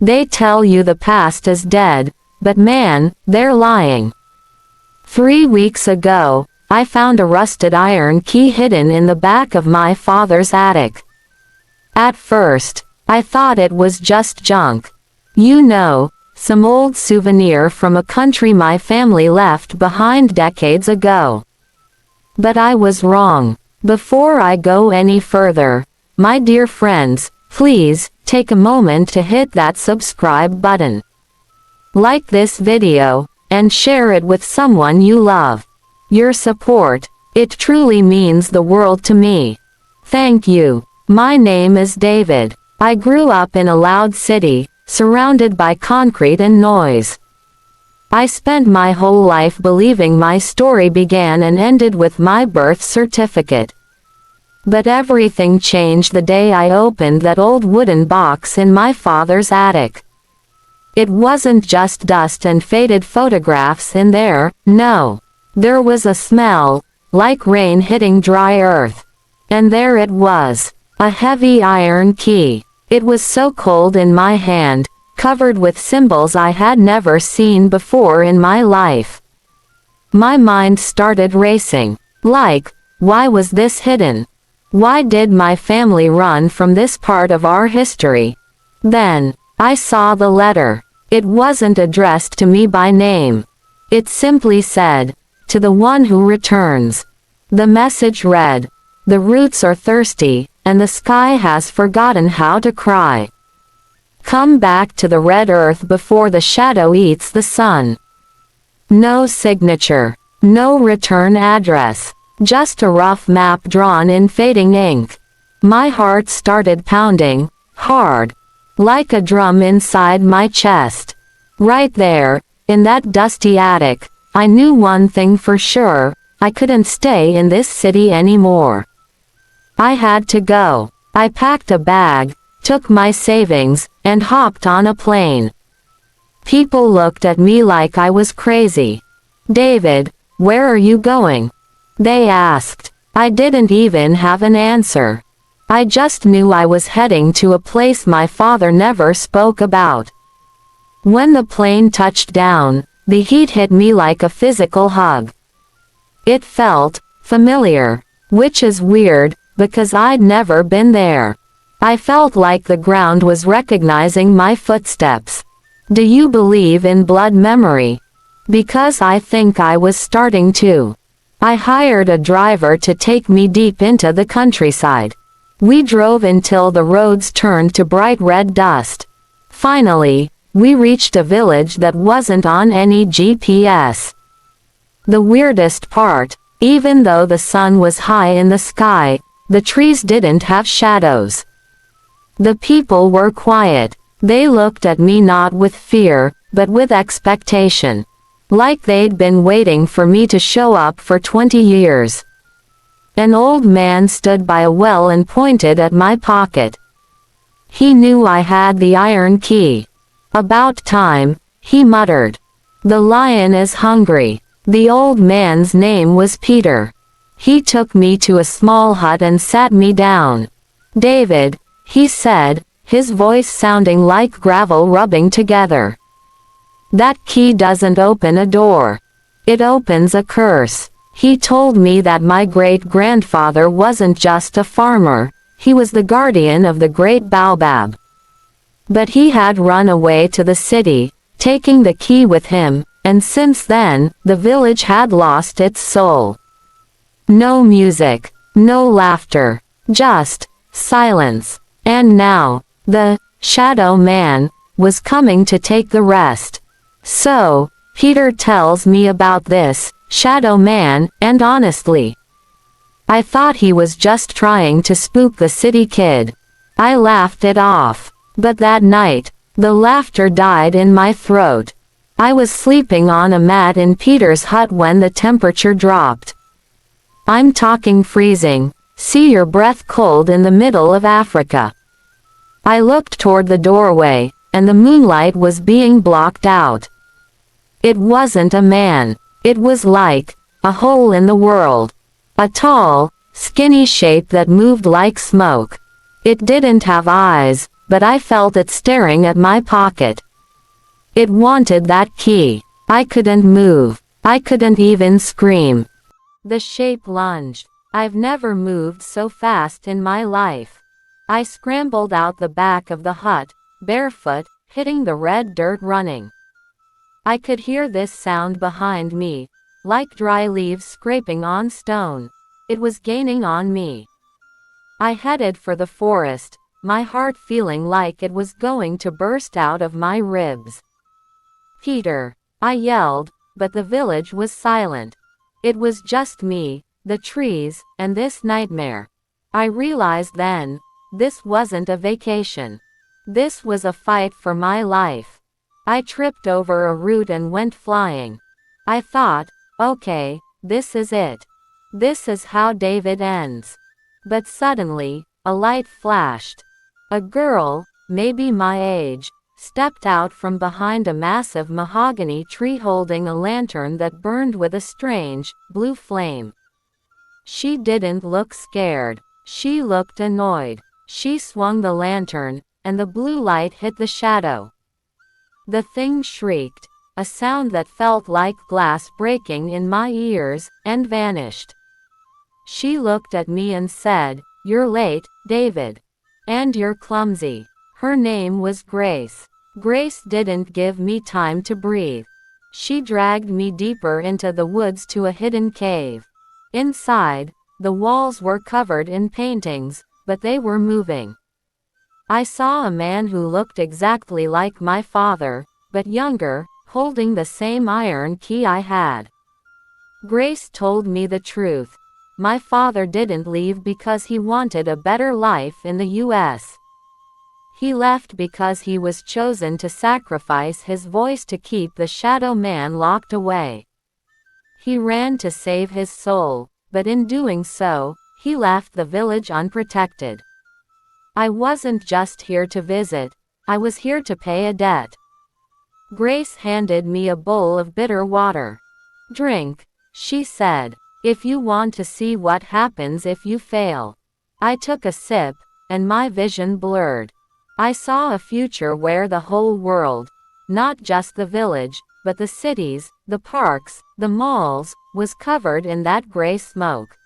They tell you the past is dead, but man, they're lying. 3 weeks ago, I found a rusted iron key hidden in the back of my father's attic. At first, I thought it was just junk. You know, some old souvenir from a country my family left behind decades ago. But I was wrong. Before I go any further, my dear friends, please, take a moment to hit that subscribe button. Like this video, and share it with someone you love. Your support, it truly means the world to me. Thank you. My name is David. I grew up in a loud city, surrounded by concrete and noise. I spent my whole life believing my story began and ended with my birth certificate. But everything changed the day I opened that old wooden box in my father's attic. It wasn't just dust and faded photographs in there, no. There was a smell, like rain hitting dry earth. And there it was, a heavy iron key. It was so cold in my hand, covered with symbols I had never seen before in my life. My mind started racing. Like, why was this hidden? Why did my family run from this part of our history? Then, I saw the letter. It wasn't addressed to me by name. It simply said, "To the one who returns." The message read, "The roots are thirsty, and the sky has forgotten how to cry. Come back to the red earth before the shadow eats the sun." No signature. No return address. Just a rough map drawn in fading ink. My heart started pounding, hard. Like a drum inside my chest. Right there, in that dusty attic, I knew one thing for sure, I couldn't stay in this city anymore. I had to go. I packed a bag, took my savings, and hopped on a plane. People looked at me like I was crazy. "David, where are you going?" they asked. I didn't even have an answer. I just knew I was heading to a place my father never spoke about. When the plane touched down, the heat hit me like a physical hug. It felt familiar, which is weird, because I'd never been there. I felt like the ground was recognizing my footsteps. Do you believe in blood memory? Because I think I was starting to. I hired a driver to take me deep into the countryside. We drove until the roads turned to bright red dust. Finally, we reached a village that wasn't on any GPS. The weirdest part, even though the sun was high in the sky, the trees didn't have shadows. The people were quiet. They looked at me not with fear, but with expectation. Like they'd been waiting for me to show up for 20 years. An old man stood by a well and pointed at my pocket. He knew I had the iron key. "About time," he muttered. "The lion is hungry." The old man's name was Peter. He took me to a small hut and sat me down. "David," he said, his voice sounding like gravel rubbing together. "That key doesn't open a door. It opens a curse." He told me that my great-grandfather wasn't just a farmer, he was the guardian of the Great Baobab. But he had run away to the city, taking the key with him, and since then, the village had lost its soul. No music, no laughter, just silence. And now, the shadow man was coming to take the rest. So, Peter tells me about this shadow man, and honestly, I thought he was just trying to spook the city kid. I laughed it off. But that night, the laughter died in my throat. I was sleeping on a mat in Peter's hut when the temperature dropped. I'm talking freezing, see your breath cold in the middle of Africa. I looked toward the doorway, and the moonlight was being blocked out. It wasn't a man. It was like a hole in the world. A tall, skinny shape that moved like smoke. It didn't have eyes, but I felt it staring at my pocket. It wanted that key. I couldn't move. I couldn't even scream. The shape lunged. I've never moved so fast in my life. I scrambled out the back of the hut, barefoot, hitting the red dirt running. I could hear this sound behind me, like dry leaves scraping on stone. It was gaining on me. I headed for the forest, my heart feeling like it was going to burst out of my ribs. "Peter!" I yelled, but the village was silent. It was just me, the trees, and this nightmare. I realized then, this wasn't a vacation. This was a fight for my life. I tripped over a root and went flying. I thought, okay, this is it. This is how David ends. But suddenly, a light flashed. A girl, maybe my age, stepped out from behind a massive mahogany tree holding a lantern that burned with a strange, blue flame. She didn't look scared. She looked annoyed. She swung the lantern, and the blue light hit the shadow. The thing shrieked, a sound that felt like glass breaking in my ears, and vanished. She looked at me and said, "You're late, David. And you're clumsy." Her name was Grace. Grace didn't give me time to breathe. She dragged me deeper into the woods to a hidden cave. Inside, the walls were covered in paintings, but they were moving. I saw a man who looked exactly like my father, but younger, holding the same iron key I had. Grace told me the truth. My father didn't leave because he wanted a better life in the U.S. He left because he was chosen to sacrifice his voice to keep the shadow man locked away. He ran to save his soul, but in doing so, he left the village unprotected. I wasn't just here to visit, I was here to pay a debt. Grace handed me a bowl of bitter water. "Drink," she said, "if you want to see what happens if you fail." I took a sip, and my vision blurred. I saw a future where the whole world, not just the village, but the cities, the parks, the malls, was covered in that gray smoke.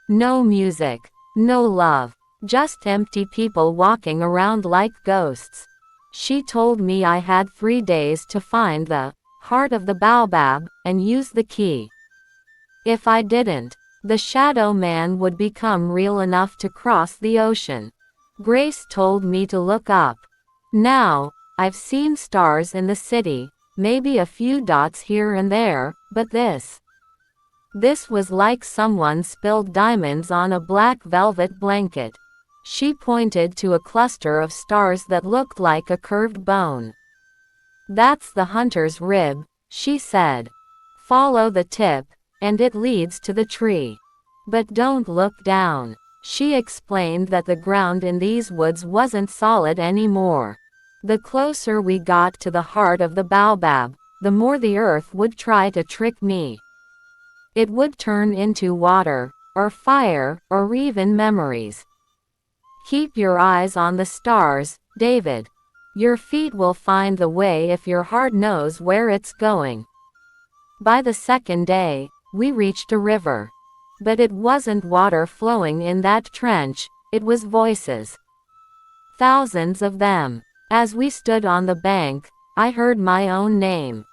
No music, no love, just empty people walking around like ghosts. She told me I had 3 days to find the heart of the baobab and use the key. If I didn't, the shadow man would become real enough to cross the ocean. Grace told me to look up. Now, I've seen stars in the city, maybe a few dots here and there, but this was like someone spilled diamonds on a black velvet blanket. She pointed to a cluster of stars that looked like a curved bone. "That's the hunter's rib," she said. "Follow the tip, and it leads to the tree. But don't look down." She explained that the ground in these woods wasn't solid anymore. The closer we got to the heart of the baobab, the more the earth would try to trick me. It would turn into water, or fire, or even memories. "Keep your eyes on the stars, David. Your feet will find the way if your heart knows where it's going." By the second day, we reached a river. But it wasn't water flowing in that trench, it was voices. Thousands of them. As we stood on the bank, I heard my own name.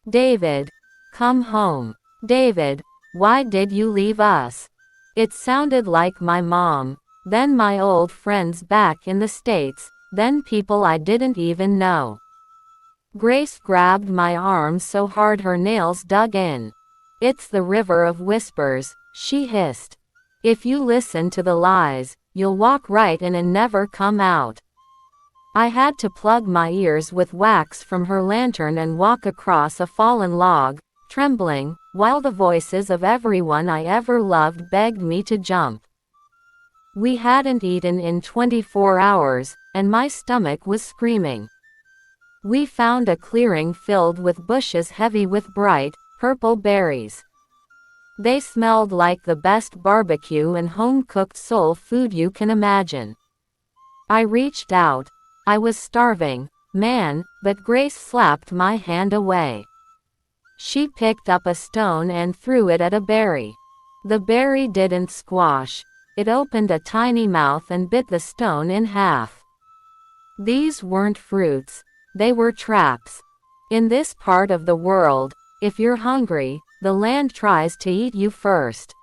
"David, come home. David, why did you leave us?" It sounded like my mom, then my old friends back in the States, then people I didn't even know. Grace grabbed my arm so hard her nails dug in. "It's the river of whispers," she hissed. "If you listen to the lies, you'll walk right in and never come out." I had to plug my ears with wax from her lantern and walk across a fallen log, trembling, while the voices of everyone I ever loved begged me to jump. We hadn't eaten in 24 hours, and my stomach was screaming. We found a clearing filled with bushes heavy with bright, purple berries. They smelled like the best barbecue and home-cooked soul food you can imagine. I reached out. I was starving, man, but Grace slapped my hand away. She picked up a stone and threw it at a berry. The berry didn't squash. It opened a tiny mouth and bit the stone in half. These weren't fruits, they were traps. In this part of the world, if you're hungry, the land tries to eat you first.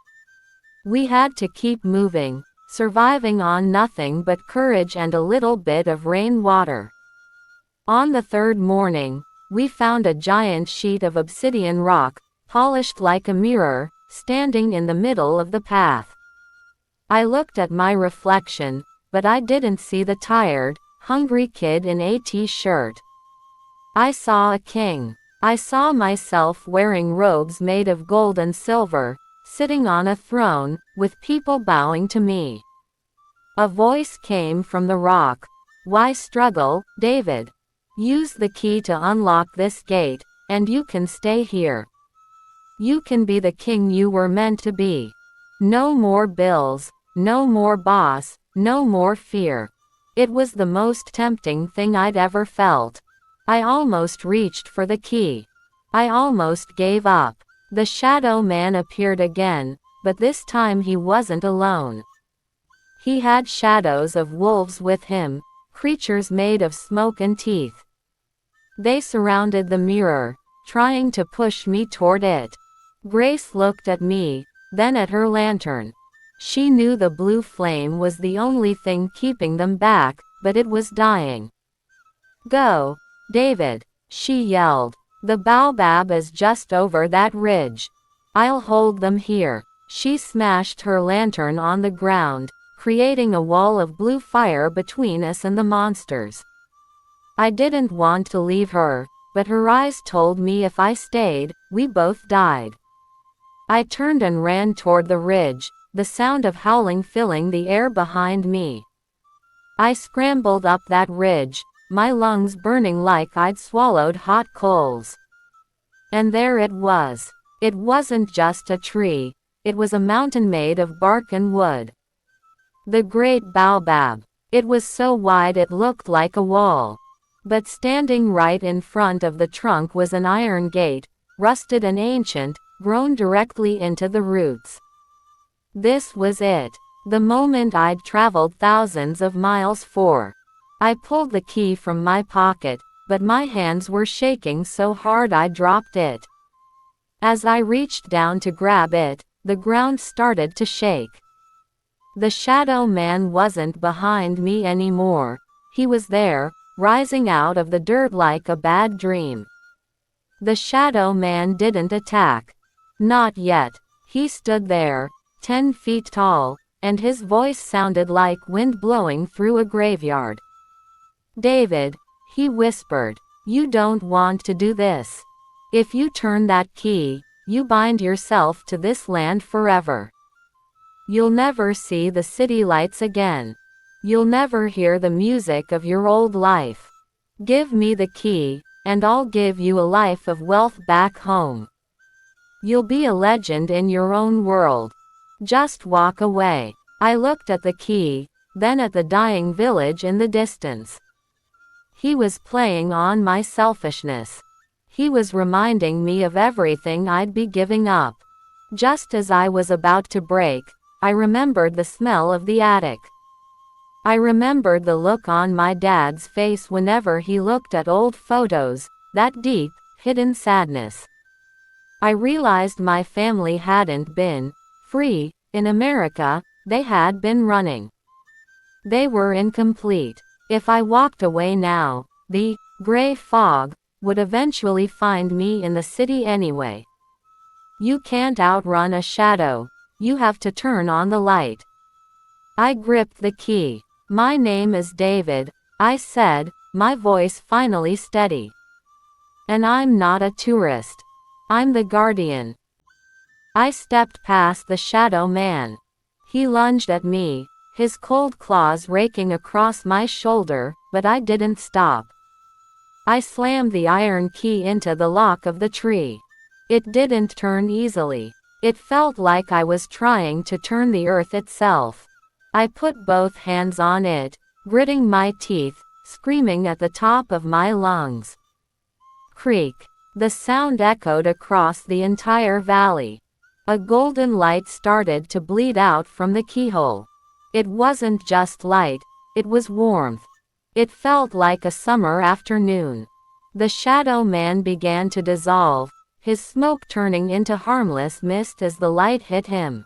We had to keep moving, surviving on nothing but courage and a little bit of rainwater. On the third morning, we found a giant sheet of obsidian rock, polished like a mirror, standing in the middle of the path. I looked at my reflection, but I didn't see the tired, hungry kid in a t-shirt. I saw a king. I saw myself wearing robes made of gold and silver, sitting on a throne, with people bowing to me. A voice came from the rock. Why struggle, David? Use the key to unlock this gate, and you can stay here. You can be the king you were meant to be. No more bills, no more boss, no more fear. It was the most tempting thing I'd ever felt. I almost reached for the key. I almost gave up. The shadow man appeared again, but this time he wasn't alone. He had shadows of wolves with him, creatures made of smoke and teeth. They surrounded the mirror, trying to push me toward it. Grace looked at me, then at her lantern. She knew the blue flame was the only thing keeping them back, but it was dying. Go, David, she yelled. The baobab is just over that ridge. I'll hold them here. She smashed her lantern on the ground, creating a wall of blue fire between us and the monsters. I didn't want to leave her, but her eyes told me if I stayed, we both died. I turned and ran toward the ridge, the sound of howling filling the air behind me. I scrambled up that ridge, my lungs burning like I'd swallowed hot coals. And there it was. It wasn't just a tree, it was a mountain made of bark and wood. The Great Baobab. It was so wide it looked like a wall. But standing right in front of the trunk was an iron gate, rusted and ancient, grown directly into the roots. This was it. The moment I'd traveled thousands of miles for. I pulled the key from my pocket, but my hands were shaking so hard I dropped it. As I reached down to grab it, the ground started to shake. The shadow man wasn't behind me anymore. He was there, rising out of the dirt like a bad dream. The shadow man didn't attack. Not yet. He stood there, 10 feet tall, and his voice sounded like wind blowing through a graveyard. David, he whispered, you don't want to do this. If you turn that key, you bind yourself to this land forever. You'll never see the city lights again. You'll never hear the music of your old life. Give me the key, and I'll give you a life of wealth back home. You'll be a legend in your own world. Just walk away. I looked at the key, then at the dying village in the distance. He was playing on my selfishness. He was reminding me of everything I'd be giving up. Just as I was about to break, I remembered the smell of the attic. I remembered the look on my dad's face whenever he looked at old photos, that deep, hidden sadness. I realized my family hadn't been free in America, they had been running. They were incomplete. If I walked away now, the gray fog would eventually find me in the city anyway. You can't outrun a shadow. You have to turn on the light. I gripped the key. My name is David, I said, my voice finally steady. And I'm not a tourist. I'm the guardian. I stepped past the shadow man. He lunged at me, his cold claws raking across my shoulder, but I didn't stop. I slammed the iron key into the lock of the tree. It didn't turn easily. It felt like I was trying to turn the earth itself. I put both hands on it, gritting my teeth, screaming at the top of my lungs. Creak. The sound echoed across the entire valley. A golden light started to bleed out from the keyhole. It wasn't just light, it was warmth. It felt like a summer afternoon. The shadow man began to dissolve, his smoke turning into harmless mist as the light hit him.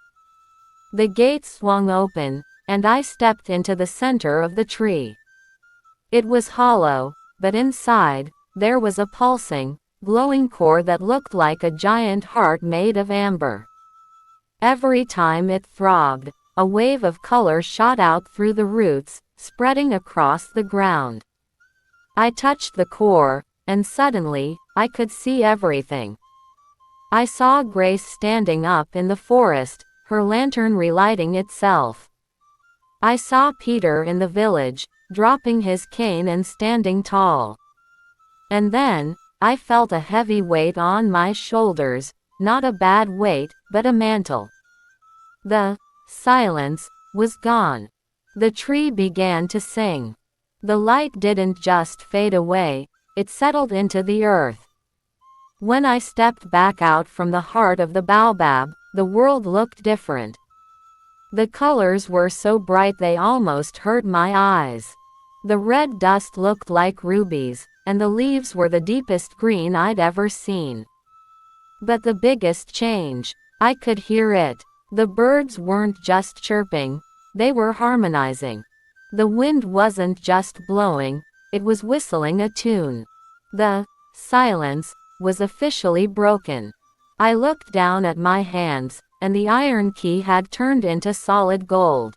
The gate swung open, and I stepped into the center of the tree. It was hollow, but inside, there was a pulsing, glowing core that looked like a giant heart made of amber. Every time it throbbed, a wave of color shot out through the roots, spreading across the ground. I touched the core, and suddenly, I could see everything. I saw Grace standing up in the forest, her lantern relighting itself. I saw Peter in the village, dropping his cane and standing tall. And then, I felt a heavy weight on my shoulders, not a bad weight, but a mantle. The silence was gone. The tree began to sing. The light didn't just fade away, it settled into the earth. When I stepped back out from the heart of the baobab, the world looked different. The colors were so bright they almost hurt my eyes. The red dust looked like rubies, and the leaves were the deepest green I'd ever seen. But the biggest change, I could hear it. The birds weren't just chirping, they were harmonizing. The wind wasn't just blowing, it was whistling a tune. The silence was officially broken. I looked down at my hands, and the iron key had turned into solid gold.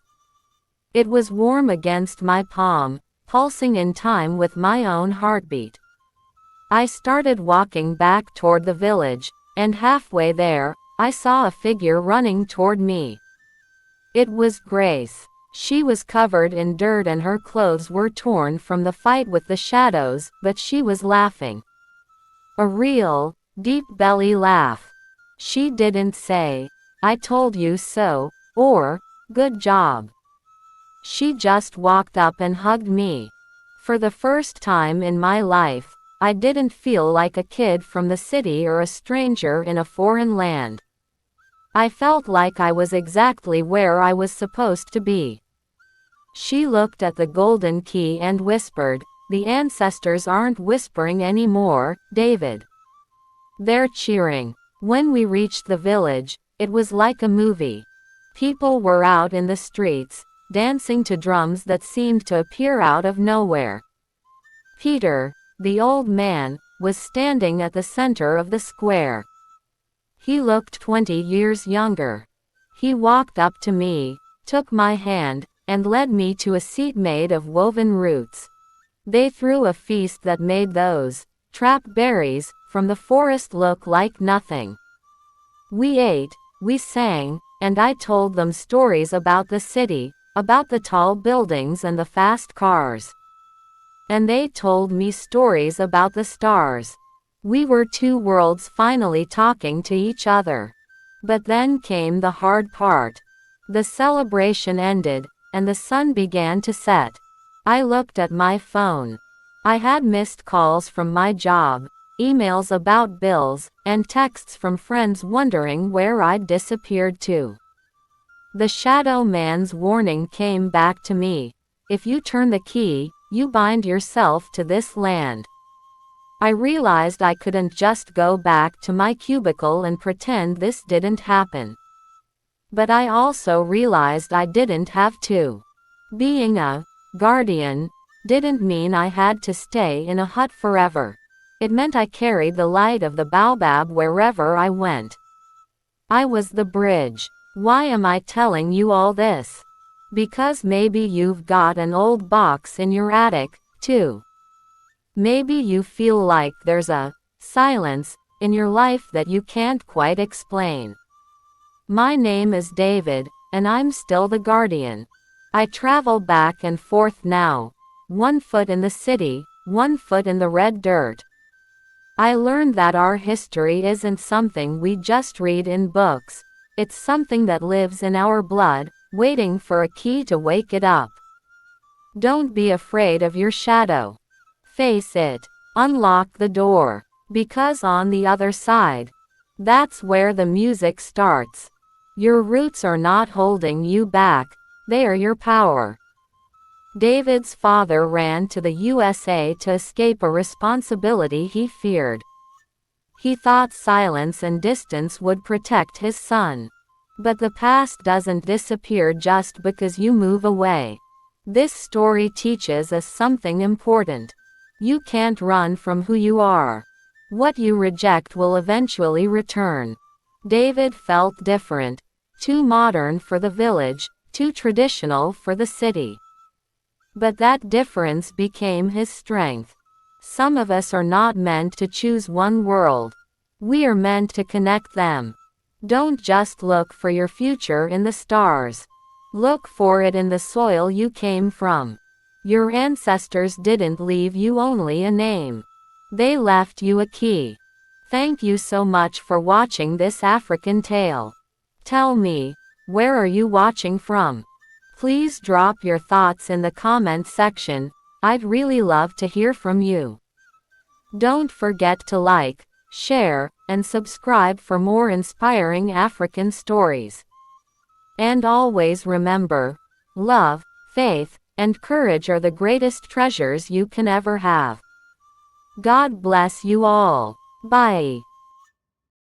It was warm against my palm, pulsing in time with my own heartbeat. I started walking back toward the village, and halfway there, I saw a figure running toward me. It was Grace. She was covered in dirt and her clothes were torn from the fight with the shadows, but she was laughing. A real, deep belly laugh. She didn't say, "I told you so," or, "Good job." She just walked up and hugged me. For the first time in my life, I didn't feel like a kid from the city or a stranger in a foreign land. I felt like I was exactly where I was supposed to be. She looked at the golden key and whispered, "The ancestors aren't whispering anymore, David. They're cheering." When we reached the village, it was like a movie. People were out in the streets, dancing to drums that seemed to appear out of nowhere. Peter, the old man, was standing at the center of the square. He looked 20 years younger. He walked up to me, took my hand, and led me to a seat made of woven roots. They threw a feast that made those trap berries from the forest look like nothing. We ate, we sang, and I told them stories about the city, about the tall buildings and the fast cars. And they told me stories about the stars. We were two worlds finally talking to each other. But then came the hard part. The celebration ended, and the sun began to set. I looked at my phone. I had missed calls from my job, emails about bills, and texts from friends wondering where I'd disappeared to. The shadow man's warning came back to me. If you turn the key, you bind yourself to this land. I realized I couldn't just go back to my cubicle and pretend this didn't happen. But I also realized I didn't have to. Being a guardian didn't mean I had to stay in a hut forever. It meant I carried the light of the baobab wherever I went. I was the bridge. Why am I telling you all this? Because maybe you've got an old box in your attic, too. Maybe you feel like there's a silence in your life that you can't quite explain. My name is David, and I'm still the guardian. I travel back and forth now, 1 foot in the city, 1 foot in the red dirt. I learned that our history isn't something we just read in books, it's something that lives in our blood, waiting for a key to wake it up. Don't be afraid of your shadow. Face it. Unlock the door. Because on the other side, that's where the music starts. Your roots are not holding you back, they are your power. David's father ran to the USA to escape a responsibility he feared. He thought silence and distance would protect his son. But the past doesn't disappear just because you move away. This story teaches us something important. You can't run from who you are. What you reject will eventually return. David felt different. Too modern for the village, too traditional for the city. But that difference became his strength. Some of us are not meant to choose one world. We are meant to connect them. Don't just look for your future in the stars. Look for it in the soil you came from. Your ancestors didn't leave you only a name. They left you a key. Thank you so much for watching this African tale. Tell me, where are you watching from? Please drop your thoughts in the comments section. I'd really love to hear from you. Don't forget to like, share, and subscribe for more inspiring African stories. And always remember, love, faith, and courage are the greatest treasures you can ever have. God bless you all. Bye.